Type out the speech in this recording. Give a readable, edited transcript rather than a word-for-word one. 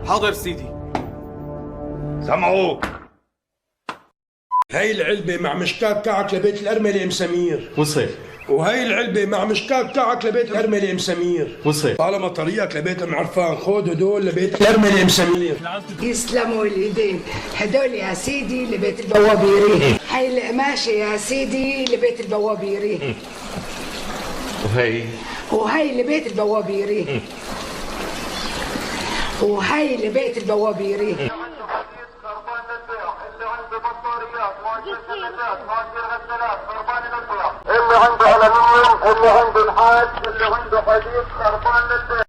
حاضر سيدي. سمعوا. هاي العلبة مع مشكاك كعك لبيت الأرملة أم سمير. وصل. وهي العلبة مع مشكاك كعك لبيت الأرملة أم سمير. وصل. طالما طريقك لبيت أم عرفان خذ هدول لبيت الأرملة أم سمير. يسلموا الايدين. هدول يا سيدي لبيت البوابيري. هاي القماشة يا سيدي لبيت البوابيري. وهي لبيت البوابيري. وهي لبيت البوابيري. اللي عنده بطاريات مؤشر ثلاجات مؤشر غسالات خربان للبيع، اللي عنده ألمنيوم، اللي عنده نحاس، اللي عنده حديد خربان للبيع.